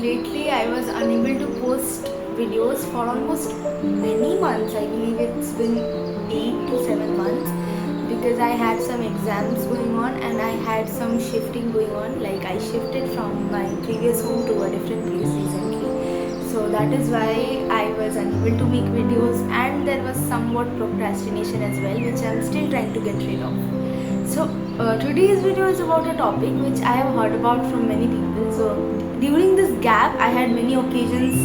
lately I was unable to post videos for almost many months. I believe it's been 8 to 7 months because I had some exams going on and I had some shifting going on. Like I shifted from my previous home to a different place recently. So that is why I was unable to make videos, and there was somewhat procrastination as well, which I'm still trying to get rid of. So today's video is about a topic which I have heard about from many people. So during this gap I had many occasions,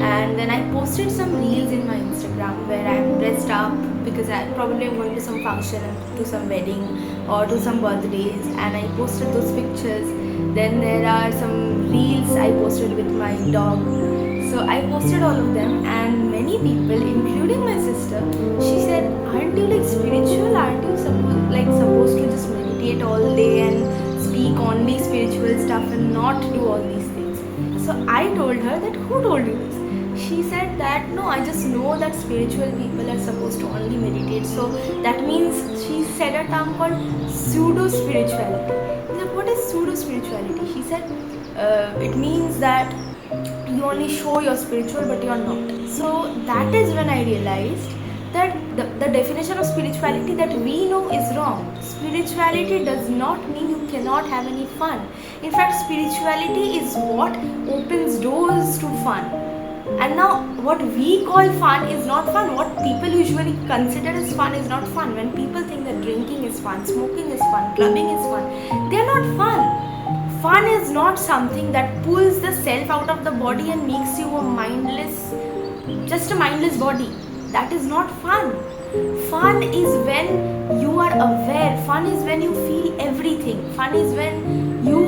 and then I posted some reels in my Instagram where I'm dressed up because I probably am going to some function, to some wedding or to some birthdays, and I posted those pictures. Then there are some reels I posted with my dog. So I posted all of them, and many people, including my sister, she said, "Aren't you like spiritual? Aren't you supposed to just meditate all day and speak only spiritual stuff and not do all these things?" So I told her that, "Who told you this?" She said that, "No, I just know that spiritual people are supposed to only meditate." So that means she said a term called pseudo spirituality. I said, "What is pseudo spirituality?" She said, "It means that you only show you're spiritual but you're not." So that is when I realized that the definition of spirituality that we know is wrong. Spirituality does not mean you cannot have any fun. In fact, spirituality is what opens doors to fun. And now what we call fun is not fun. What people usually consider as fun is not fun. When people think that drinking is fun, smoking is fun, clubbing is fun, they are not fun. Fun is not something that pulls the self out of the body and makes you just a mindless body. That is not fun. Fun is when you are aware. Fun is when you feel everything. Fun is when you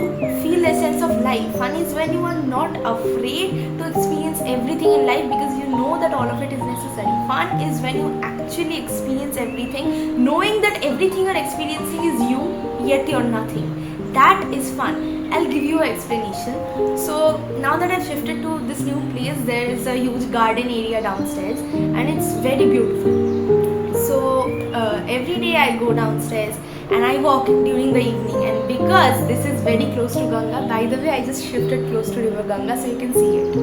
feel the essence of life. Fun is when you are not afraid to experience everything in life because you know that all of it is necessary. Fun is when you actually experience everything, knowing that everything you're experiencing is you, yet you're nothing. That is fun. I'll give you an explanation. So now that I've shifted to this new place, there is a huge garden area downstairs and it's very beautiful. So every day I go downstairs and I walk during the evening, and because this is very close to Ganga, by the way, I just shifted close to river Ganga so you can see it.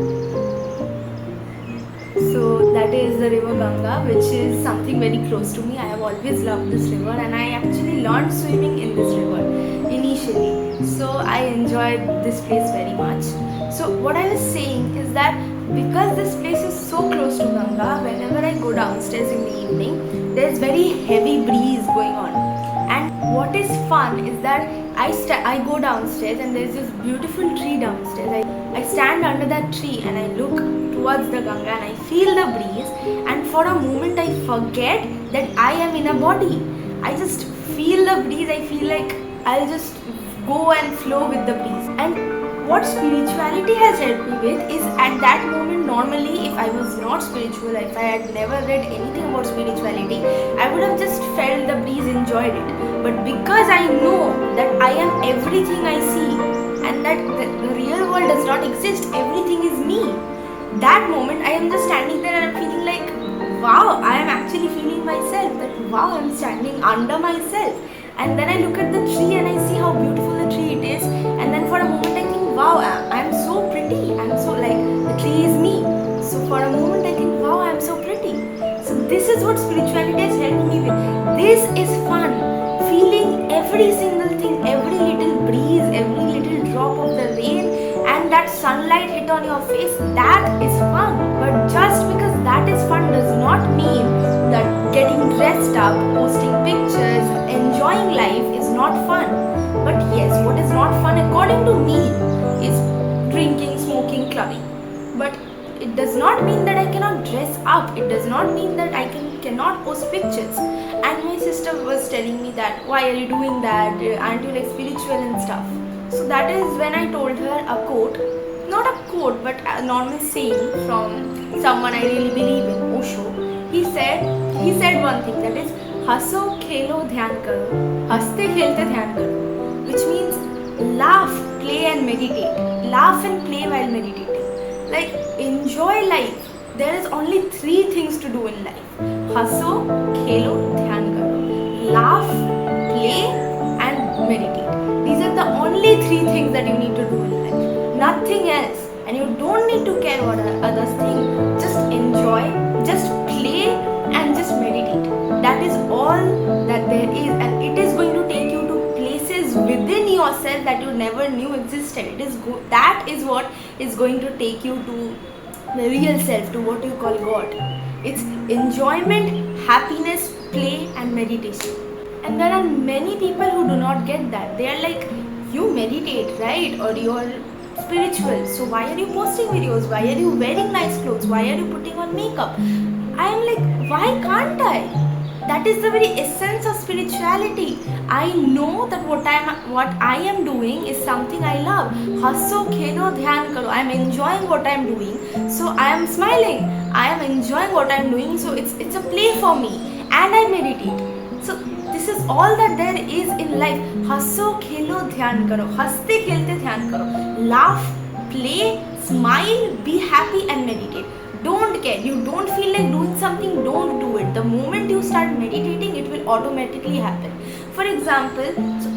So that is the river Ganga, which is something very close to me. I have always loved this river and I actually learned swimming in this river initially. So I enjoyed this place very much. So what I was saying is that because this place is so close to Ganga, whenever I go downstairs in the evening, there's very heavy breeze going on. And what is fun is that I go downstairs and there's this beautiful tree downstairs. I stand under that tree and I look towards the Ganga and I feel the breeze, and for a moment I forget that I am in a body. I just feel the breeze. I feel like I'll just go and flow with the breeze. And what spirituality has helped me with is, at that moment, normally if I was not spiritual, if I had never read anything about spirituality, I would have just felt the breeze, enjoyed it. But because I know that I am everything I see and that the real world does not exist, everything is me, that moment I am just standing there and I'm feeling like, wow, I am actually feeling myself, that wow, I'm standing under myself. And then I look at the tree and I see how beautiful the tree it is, and then for a moment I think, wow, I'm so pretty, I'm so like, the tree is me. So for a moment I think, wow, I'm so pretty. So this is what spirituality has helped me with. This is fun. Feeling every single thing, every little breeze, every little drop of the rain, and that sunlight hit on your face, that is fun. But just because that is fun does not mean that getting dressed up, posting pictures, enjoying life is not fun. But yes, what is not fun according to me is drinking, smoking, clubbing. But it does not mean that I cannot dress up. It does not mean that I cannot post pictures. And my sister was telling me that, why are you doing that? Aren't you like spiritual and stuff? So that is when I told her a quote, not a quote but a normal saying from someone I really believe in, Osho. He said one thing, that is, हंसो खेलो ध्यान करो, हंसते खेलते ध्यान करो, which means laugh, play and meditate. Laugh and play while meditating. Like, enjoy life. There is only 3 things to do in life. हंसो, खेलो, ध्यान करो. Laugh, play and meditate. These are the only 3 things that you need to do in life. Nothing else. and you don't need to care what others think. Just enjoy, just play, and just meditate. That is all that there is, and it is going to take you to places within yourself that you never knew existed. That is what is going to take you to the real self, to what you call God. It's enjoyment, happiness, play, and meditation. And there are many people who do not get that. They are like, you meditate, right? Or you're spiritual, so why are you posting videos? Why are you wearing nice clothes? Why are you putting on makeup? I am like, why can't I? That is the very essence of spirituality. I know that what I am doing is something I love. Hasso, khelo, dhyan karo. I am enjoying what I am doing, so I am smiling. I am enjoying what I am doing, so it's a play for me, and I meditate. So this is all that there is in life. Hasso, khelo, dhyan karo. Haste khelte dhyan karo. Laugh, play, smile, be happy, and meditate. Don't care. You don't feel like doing something, don't do it. The moment you start meditating, it will automatically happen. For example,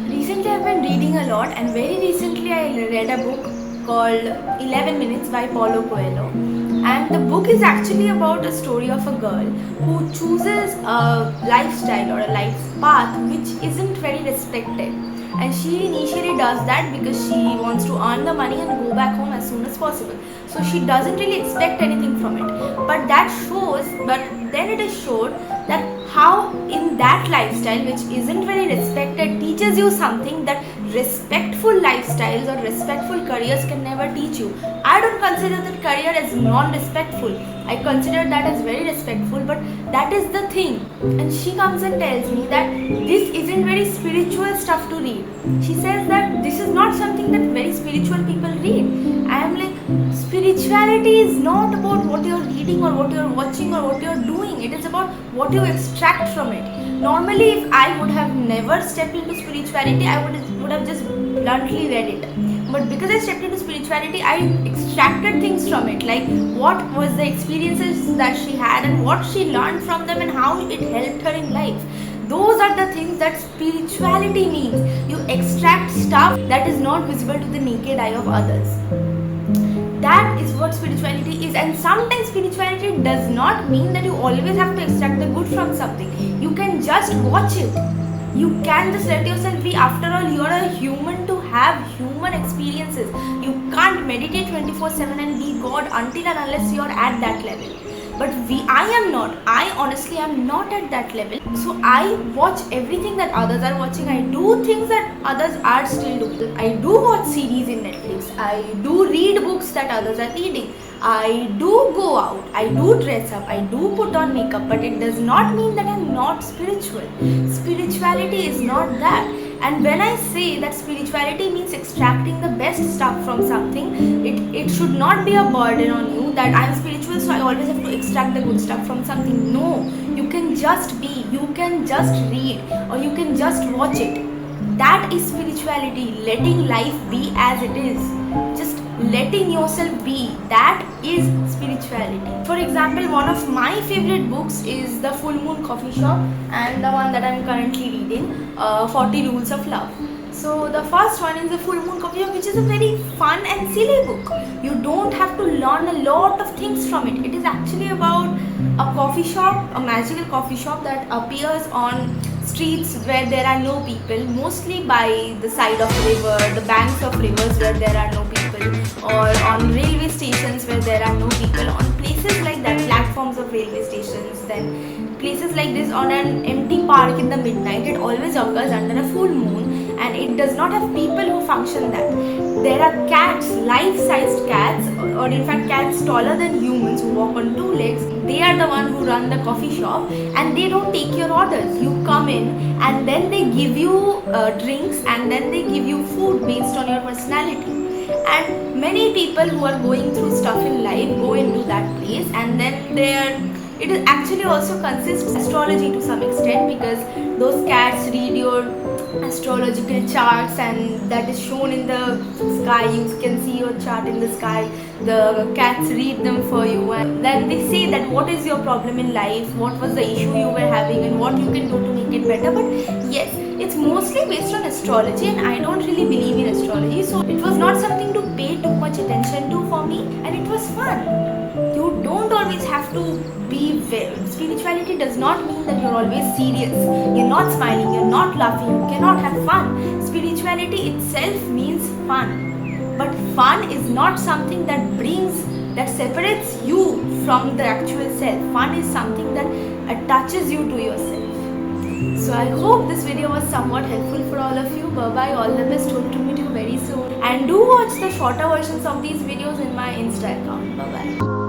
recently I've been reading a lot, and very recently I read a book called 11 Minutes by Paulo Coelho. And the book is actually about a story of a girl who chooses a lifestyle or a life path which isn't very respected. And she initially does that because she wants to earn the money and go back home as soon as possible. So she doesn't really expect anything from it. But then it is showed that how in that lifestyle, which isn't very respected, teaches you something that respectful lifestyles or respectful careers can never teach you. I don't consider that career as non-respectful. I consider that as very respectful, but that is the thing. And she comes and tells me that this isn't very spiritual stuff to read. She says that this is not something that very spiritual people read. I am like, spirituality is not about what you're reading or what you're watching or what you're doing. It is about what you extract from it. Normally, if I would have never stepped into spirituality, I would have just bluntly read it. But because I stepped into spirituality, I extracted things from it, like what was the experiences that she had and what she learned from them and how it helped her in life. Those are the things that spirituality means. You extract stuff that is not visible to the naked eye of others. That is what spirituality is. And sometimes spirituality does not mean that you always have to extract the good from something. You can just watch it. You can just let yourself be. After all, you're a human to have human experiences. You can't meditate 24/7 and be God until and unless you're at that level. But I am not. I honestly am not at that level. So I watch everything that others are watching. I do things that others are still doing. I do watch series in Netflix. I do read books that others are reading. I do go out. I do dress up. I do put on makeup. But it does not mean that I'm not spiritual. Spirituality is not that. And when I say that spirituality means extracting the best stuff from something, it should not be a burden on you that I'm spiritual, so I always have to extract the good stuff from something. No, you can just be, you can just read, or you can just watch it. That is spirituality, letting life be as it is. Just letting yourself be. That is spirituality. For example, one of my favorite books is The Full Moon Coffee Shop, and the one that I'm currently reading, 40 Rules of Love. So the first one is The Full Moon Coffee Shop, which is a very fun and silly book. You don't have to learn a lot of things from it. It is actually about a coffee shop, a magical coffee shop that appears on streets where there are no people, mostly by the side of river, the banks of rivers where there are no people, or on railway stations where there are no people, on places like that, platforms of railway stations, then places like this, on an empty park in the midnight. It always occurs under a full moon, and it does not have people who function that. There are cats, life-sized cats, or in fact cats taller than humans who walk on two legs. They are the one who run the coffee shop, and they don't take your orders. You come in and then they give you drinks, and then they give you food based on your personality. And many people who are going through stuff in life go into that place, and then it is actually also consists astrology to some extent, because those cats read your astrological charts, and that is shown in the sky. You can see your chart in the sky. The cats read them for you, and then they say that what is your problem in life, what was the issue you were having, and what you can do to make it better. But yes, it's mostly based on astrology, and I don't really believe in astrology, so it was not something to pay too much attention to for me. was fun. You don't always have to be well. Spirituality does not mean that you're always serious, you're not smiling, you're not laughing, you cannot have fun. Spirituality itself means fun. But fun is not something that separates you from the actual self. Fun is something that attaches you to yourself. So I hope this video was somewhat helpful for all of you. Bye bye, all the best. Hope to meet you very soon. And do watch the shorter versions of these videos in my Insta account. Bye bye.